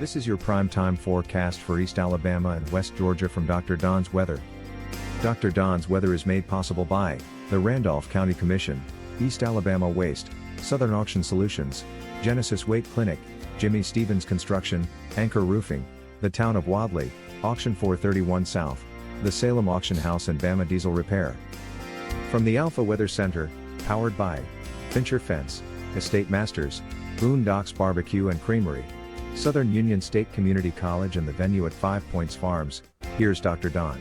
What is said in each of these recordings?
This is your prime time forecast for East Alabama and West Georgia from Dr. Don's Weather. Dr. Don's Weather is made possible by the Randolph County Commission, East Alabama Waste, Southern Auction Solutions, Genesis Weight Clinic, Jimmy Stevens Construction, Anchor Roofing, the Town of Wadley, Auction 431 South, the Salem Auction House and Bama Diesel Repair. From the Alpha Weather Center, powered by Fincher Fence, Estate Masters, Boondocks Barbecue and Creamery, Southern Union State Community College and the venue at 5 Points Farms, here's Dr. Don.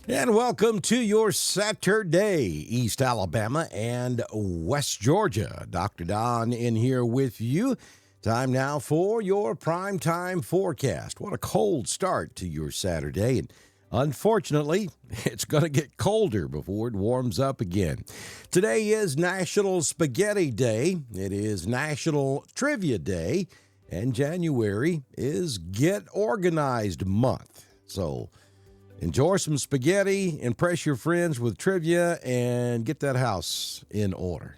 And welcome to your Saturday, East Alabama and West Georgia. Dr. Don in here with you. Time now for your primetime forecast. What a cold start to your Saturday. And unfortunately, it's going to get colder before it warms up again. Today is National Spaghetti Day. It is National Trivia Day. And January is Get Organized Month. So enjoy some spaghetti, impress your friends with trivia, and get that house in order.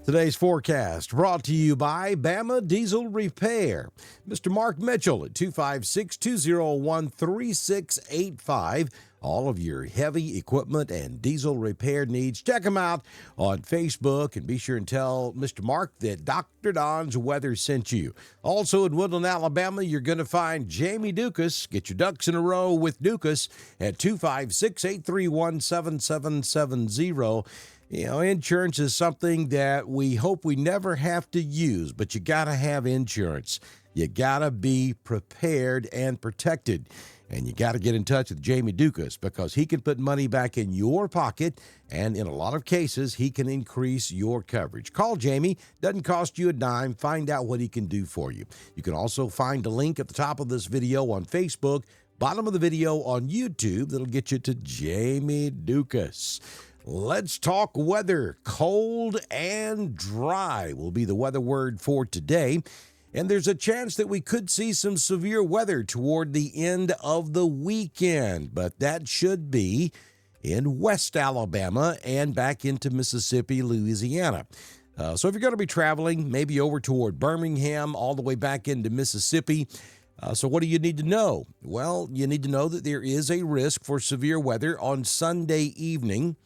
Today's forecast brought to you by Bama Diesel Repair. Mr. Mark Mitchell at 256-201-3685. All of your heavy equipment and diesel repair needs. Check him out on Facebook and be sure and tell Mr. Mark that Dr. Don's Weather sent you. Also in Woodland, Alabama, you're going to find Jamie Dukas. Get your ducks in a row with Dukas at 256-831-7770. You know, insurance is something that we hope we never have to use, but you got to have insurance. You got to be prepared and protected. And you got to get in touch with Jamie Dukas because he can put money back in your pocket, and in a lot of cases, he can increase your coverage. Call Jamie. Doesn't cost you a dime. Find out what he can do for you. You can also find a link at the top of this video on Facebook, bottom of the video on YouTube. That'll get you to Jamie Dukas. Let's talk weather. Cold and dry will be the weather word for today. And there's a chance that we could see some severe weather toward the end of the weekend. But that should be in West Alabama and back into Mississippi, Louisiana. So if you're going to be traveling, maybe over toward Birmingham, all the way back into Mississippi. So what do you need to know? Well, you need to know that there is a risk for severe weather on Sunday evening.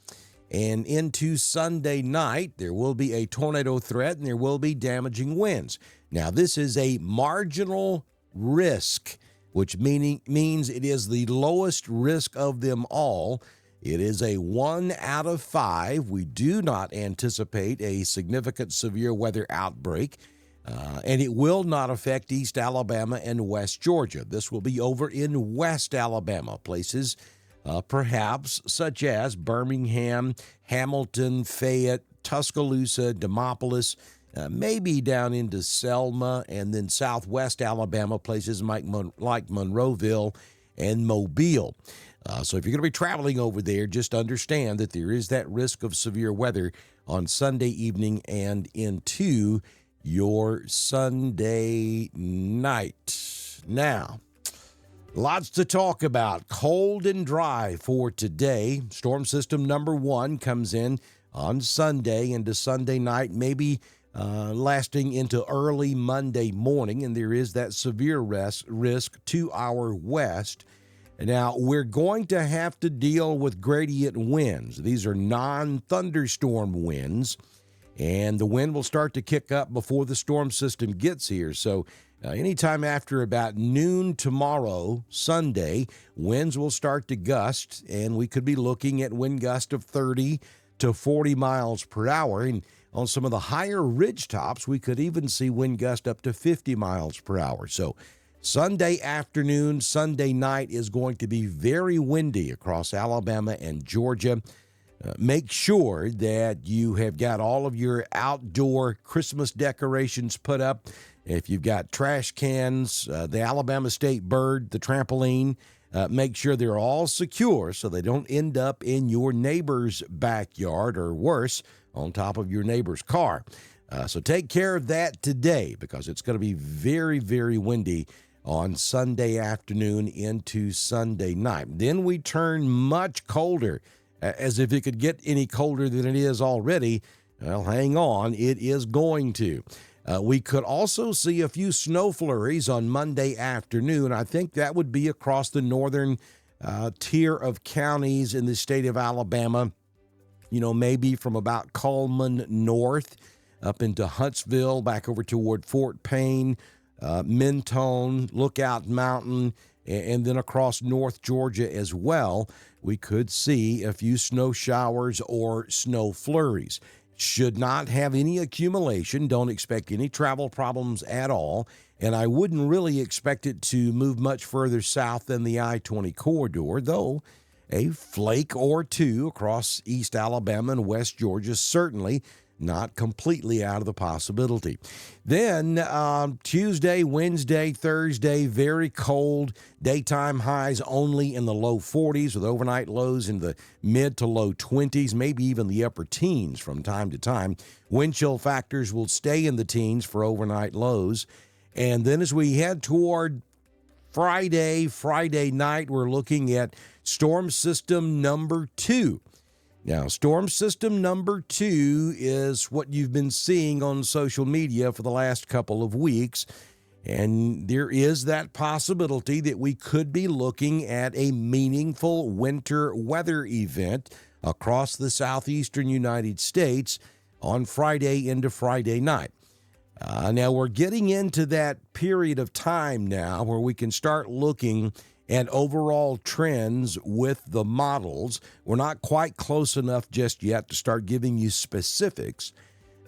And into Sunday night, there will be a tornado threat and there will be damaging winds. Now, this is a marginal risk, which means it is the lowest risk of them all. It is a 1 out of 5. We do not anticipate a significant severe weather outbreak, and it will not affect East Alabama and West Georgia. This will be over in West Alabama, places perhaps such as Birmingham, Hamilton, Fayette, Tuscaloosa, Demopolis, maybe down into Selma, and then southwest Alabama, places like Monroeville and Mobile. So if you're going to be traveling over there, just understand that there is that risk of severe weather on Sunday evening and into your Sunday night. Now, lots to talk about. Cold and dry for today. Storm system number 1 comes in on Sunday into Sunday night, maybe lasting into early Monday morning, and there is that severe risk to our west. Now, we're going to have to deal with gradient winds. These are non-thunderstorm winds, and the wind will start to kick up before the storm system gets here. So anytime after about noon tomorrow, Sunday, winds will start to gust, and we could be looking at wind gusts of 30 to 40 miles per hour. And on some of the higher ridge tops, we could even see wind gusts up to 50 miles per hour. So Sunday afternoon, Sunday night is going to be very windy across Alabama and Georgia. Make sure that you have got all of your outdoor Christmas decorations put up. If you've got trash cans, the Alabama State bird, the trampoline, make sure they're all secure so they don't end up in your neighbor's backyard or worse, on top of your neighbor's car. So take care of that today because it's going to be very, very windy on Sunday afternoon into Sunday night. Then we turn much colder, as if it could get any colder than it is already. Well, hang on, it is going to. We could also see a few snow flurries on Monday afternoon. I think that would be across the northern tier of counties in the state of Alabama, maybe from about Cullman north up into Huntsville, back over toward Fort Payne, Mentone, Lookout Mountain, and then across North Georgia as well. We could see a few snow showers or snow flurries. Should not have any accumulation. Don't expect any travel problems at all. And I wouldn't really expect it to move much further south than the I-20 corridor, though a flake or two across East Alabama and West Georgia certainly not completely out of the possibility. Then Tuesday, Wednesday, Thursday, very cold. Daytime highs only in the low 40s with overnight lows in the mid to low 20s, maybe even the upper teens from time to time. Wind chill factors will stay in the teens for overnight lows. And then as we head toward Friday night, we're looking at storm system number 2. Now, storm system number 2 is what you've been seeing on social media for the last couple of weeks, and there is that possibility that we could be looking at a meaningful winter weather event across the southeastern United States on Friday into Friday night. Now, we're getting into that period of time now where we can start looking and overall trends with the models. We're not quite close enough just yet to start giving you specifics,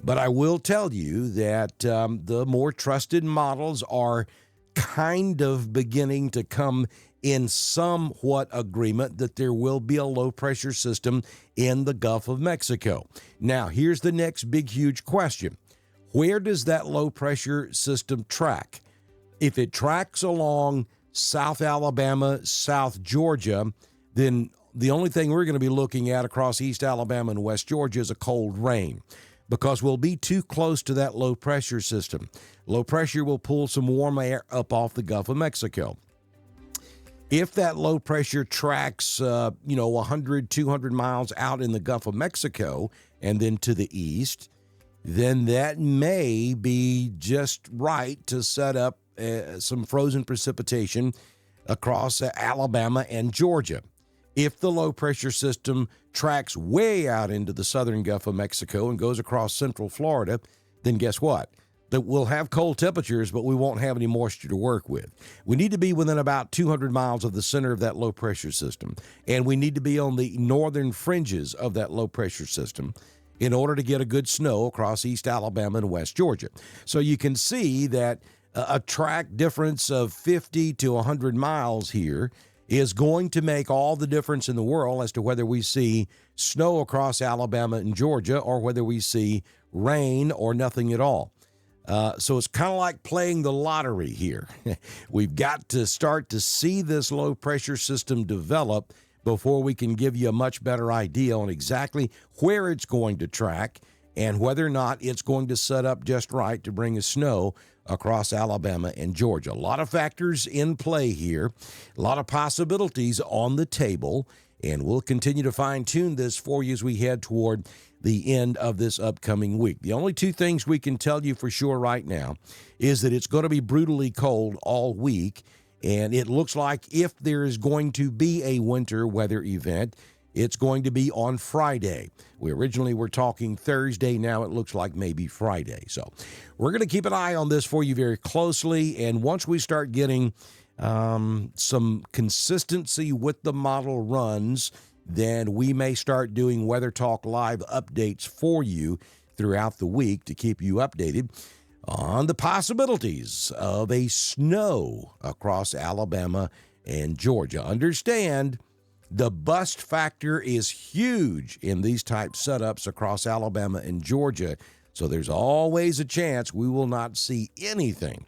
but I will tell you that the more trusted models are kind of beginning to come in somewhat agreement that there will be a low-pressure system in the Gulf of Mexico. Now, here's the next big, huge question. Where does that low-pressure system track? If it tracks along South Alabama, South Georgia, then the only thing we're going to be looking at across East Alabama and West Georgia is a cold rain, because we'll be too close to that low pressure system. Low pressure will pull some warm air up off the Gulf of Mexico. If that low pressure tracks, 100, 200 miles out in the Gulf of Mexico and then to the east, then that may be just right to set up some frozen precipitation across Alabama and Georgia. If the low-pressure system tracks way out into the southern Gulf of Mexico and goes across central Florida, then guess what? That we'll have cold temperatures, but we won't have any moisture to work with. We need to be within about 200 miles of the center of that low-pressure system, and we need to be on the northern fringes of that low-pressure system in order to get a good snow across East Alabama and West Georgia. So you can see that a track difference of 50 to 100 miles here is going to make all the difference in the world as to whether we see snow across Alabama and Georgia or whether we see rain or nothing at all. So it's kind of like playing the lottery here. We've got to start to see this low-pressure system develop before we can give you a much better idea on exactly where it's going to track and whether or not it's going to set up just right to bring us snow across Alabama and Georgia. A lot of factors in play here, a lot of possibilities on the table, and we'll continue to fine-tune this for you as we head toward the end of this upcoming week. The only two things we can tell you for sure right now is that it's going to be brutally cold all week, and it looks like if there is going to be a winter weather event, it's going to be on Friday. We originally were talking Thursday. Now it looks like maybe Friday. So we're going to keep an eye on this for you very closely. And once we start getting some consistency with the model runs, then we may start doing Weather Talk Live updates for you throughout the week to keep you updated on the possibilities of a snow across Alabama and Georgia. Understand, the bust factor is huge in these type setups across Alabama and Georgia, so there's always a chance we will not see anything.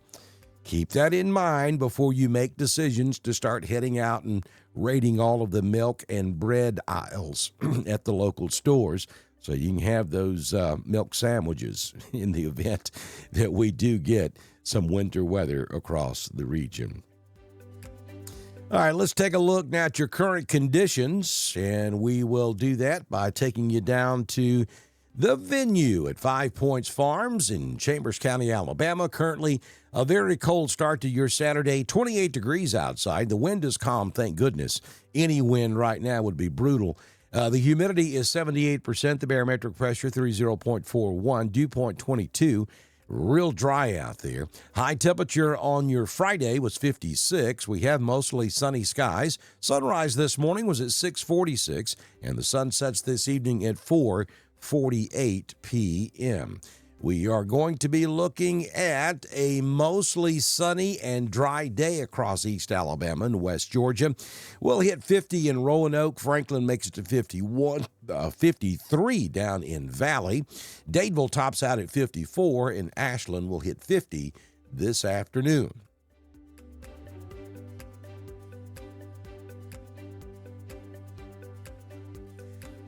Keep that in mind before you make decisions to start heading out and raiding all of the milk and bread aisles at the local stores so you can have those milk sandwiches in the event that we do get some winter weather across the region. All right, let's take a look now at your current conditions, and we will do that by taking you down to The venue at 5 Points Farms in Chambers County, Alabama. Currently a very cold start to your Saturday, 28 degrees outside. The wind is calm, thank goodness. Any wind right now would be brutal. The humidity is 78%, the barometric pressure 30.41, dew point 22. Real dry out there. High temperature on your Friday was 56. We have mostly sunny skies. Sunrise this morning was at 6:46, and the sun sets this evening at 4:48 p.m. We are going to be looking at a mostly sunny and dry day across East Alabama and West Georgia. We'll hit 50 in Roanoke. Franklin makes it to 53 down in Valley. Dadeville tops out at 54, and Ashland will hit 50 this afternoon.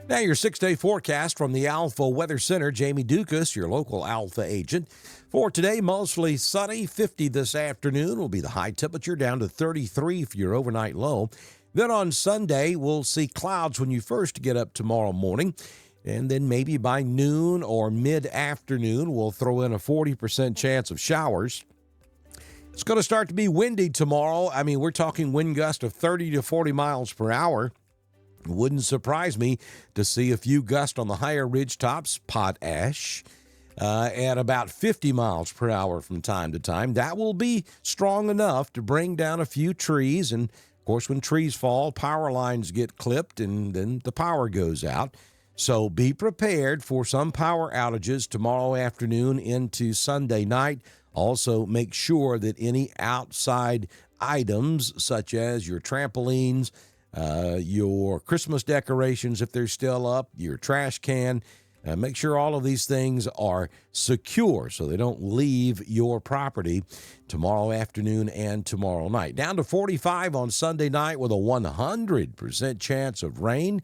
Now your 6-day forecast from the Alpha Weather Center. Jamie Dukas, your local Alpha agent. For today, mostly sunny, 50 this afternoon will be the high temperature, down to 33 for your overnight low. Then on Sunday, we'll see clouds when you first get up tomorrow morning. And then maybe by noon or mid-afternoon, we'll throw in a 40% chance of showers. It's going to start to be windy tomorrow. I mean, we're talking wind gusts of 30 to 40 miles per hour. Wouldn't surprise me to see a few gusts on the higher ridge tops, potash, at about 50 miles per hour from time to time. That will be strong enough to bring down a few trees. And, of course, when trees fall, power lines get clipped and then the power goes out. So be prepared for some power outages tomorrow afternoon into Sunday night. Also, make sure that any outside items, such as your trampolines, your Christmas decorations, if they're still up, your trash can, make sure all of these things are secure so they don't leave your property tomorrow afternoon and tomorrow night. Down to 45 on Sunday night with a 100% chance of rain.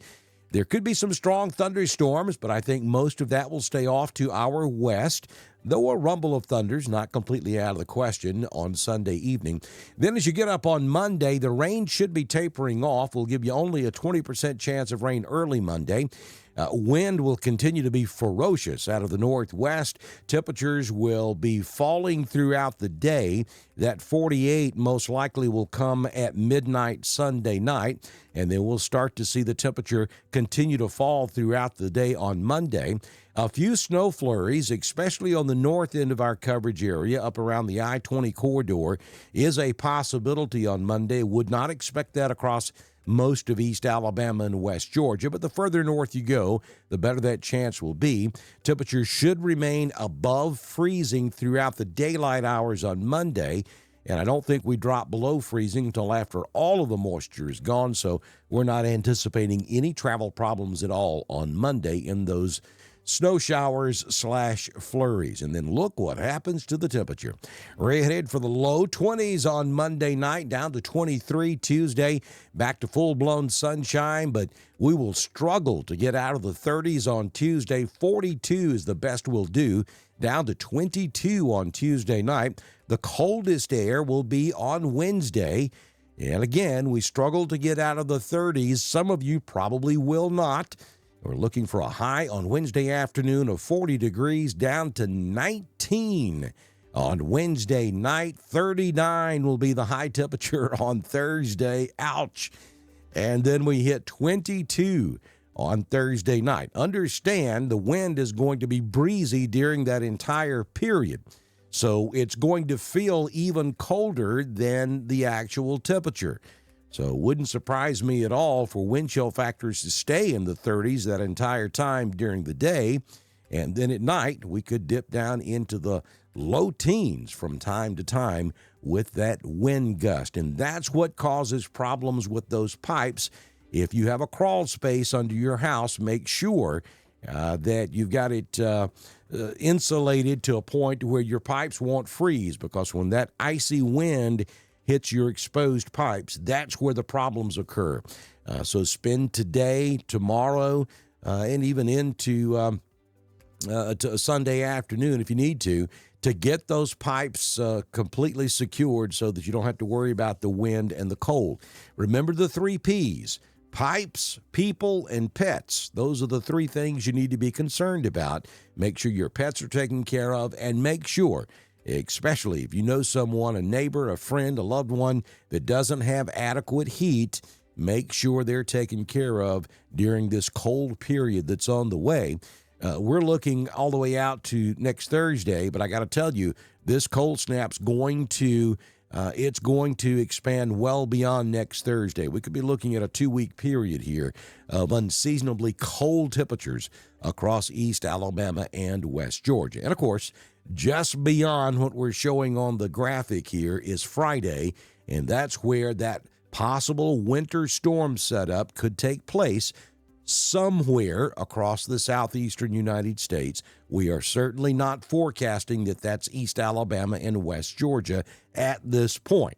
There could be some strong thunderstorms, but I think most of that will stay off to our west, though a rumble of thunder's not completely out of the question on Sunday evening. Then as you get up on Monday, the rain should be tapering off. We'll give you only a 20% chance of rain early Monday. Wind will continue to be ferocious out of the northwest. Temperatures will be falling throughout the day. That 48 most likely will come at midnight Sunday night, and then we'll start to see the temperature continue to fall throughout the day on Monday. A few snow flurries, especially on the north end of our coverage area, up around the I-20 corridor, is a possibility on Monday. Would not expect that across most of East Alabama and West Georgia, but the further north you go, the better that chance will be. Temperatures should remain above freezing throughout the daylight hours on Monday, and I don't think we drop below freezing until after all of the moisture is gone, so we're not anticipating any travel problems at all on Monday in those snow showers / flurries. And then look what happens to the temperature. We're headed for the low 20s on Monday night, down to 23 Tuesday, back to full-blown sunshine, but we will struggle to get out of the 30s on Tuesday. 42 is the best we'll do, down to 22 on Tuesday night. The coldest air will be on Wednesday. And again, we struggle to get out of the 30s. Some of you probably will not. We're looking for a high on Wednesday afternoon of 40 degrees, down to 19 on Wednesday night. 39 will be the high temperature on Thursday. Ouch. And then we hit 22 on Thursday night. Understand the wind is going to be breezy during that entire period. So it's going to feel even colder than the actual temperature. So it wouldn't surprise me at all for wind chill factors to stay in the 30s that entire time during the day. And then at night, we could dip down into the low teens from time to time with that wind gust. And that's what causes problems with those pipes. If you have a crawl space under your house, make sure that you've got it insulated to a point where your pipes won't freeze, because when that icy wind hits your exposed pipes, that's where the problems occur. So spend today, tomorrow, and even into to Sunday afternoon if you need to get those pipes completely secured so that you don't have to worry about the wind and the cold. Remember the 3 Ps: pipes, people, and pets. Those are the three things you need to be concerned about. Make sure your pets are taken care of, and make sure, especially if you know someone, a neighbor, a friend, a loved one that doesn't have adequate heat, make sure they're taken care of during this cold period that's on the way. We're looking all the way out to next Thursday, but I got to tell you, this cold snap's going to expand well beyond next Thursday. We could be looking at a 2-week period here of unseasonably cold temperatures across East Alabama and West Georgia. And, of course, just beyond what we're showing on the graphic here is Friday, and that's where that possible winter storm setup could take place somewhere across the southeastern United States. We are certainly not forecasting that that's East Alabama and West Georgia at this point.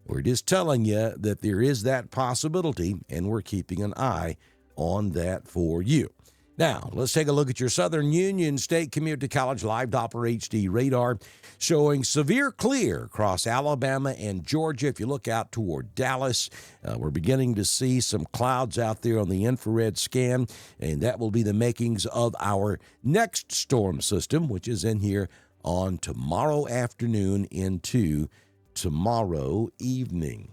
We're just telling you that there is that possibility, and we're keeping an eye on that for you. Now, let's take a look at your Southern Union State Community College Live Doppler HD radar showing severe clear across Alabama and Georgia. If you look out toward Dallas, we're beginning to see some clouds out there on the infrared scan, and that will be the makings of our next storm system, which is in here on tomorrow afternoon into tomorrow evening.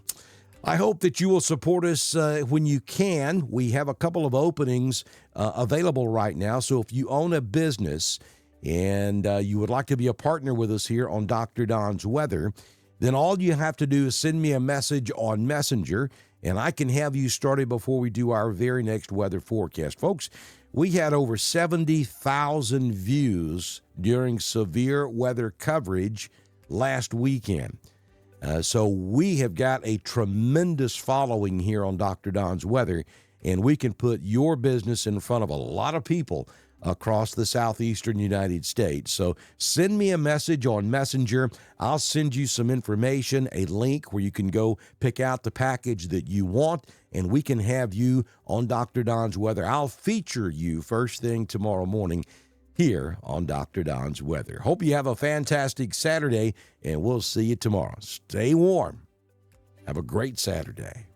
I hope that you will support us when you can. We have a couple of openings available right now. So if you own a business and you would like to be a partner with us here on Dr. Don's Weather, then all you have to do is send me a message on Messenger, and I can have you started before we do our very next weather forecast. Folks, we had over 70,000 views during severe weather coverage last weekend. So we have got a tremendous following here on Dr. Don's Weather, and we can put your business in front of a lot of people across the southeastern United States. So send me a message on Messenger. I'll send you some information, a link where you can go pick out the package that you want, and we can have you on Dr. Don's Weather. I'll feature you first thing tomorrow morning here on Dr. Don's Weather. Hope you have a fantastic Saturday, and we'll see you tomorrow. Stay warm. Have a great Saturday.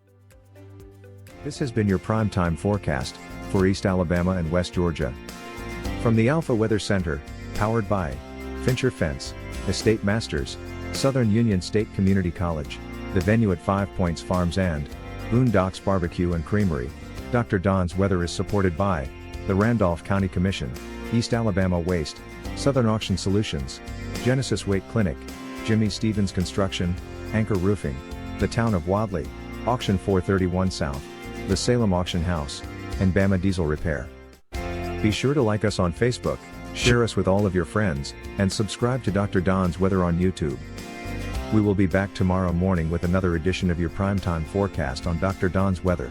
This has been your primetime forecast for East Alabama and West Georgia. From the Alpha Weather Center, powered by Fincher Fence, Estate Masters, Southern Union State Community College, the venue at 5 Points Farms and Boondocks Barbecue and Creamery, Dr. Don's Weather is supported by the Randolph County Commission, East Alabama Waste, Southern Auction Solutions, Genesis Weight Clinic, Jimmy Stevens Construction, Anchor Roofing, the Town of Wadley, Auction 431 South, the Salem Auction House, and Bama Diesel Repair. Be sure to like us on Facebook, share us with all of your friends, and subscribe to Dr. Don's Weather on YouTube. We will be back tomorrow morning with another edition of your primetime forecast on Dr. Don's Weather.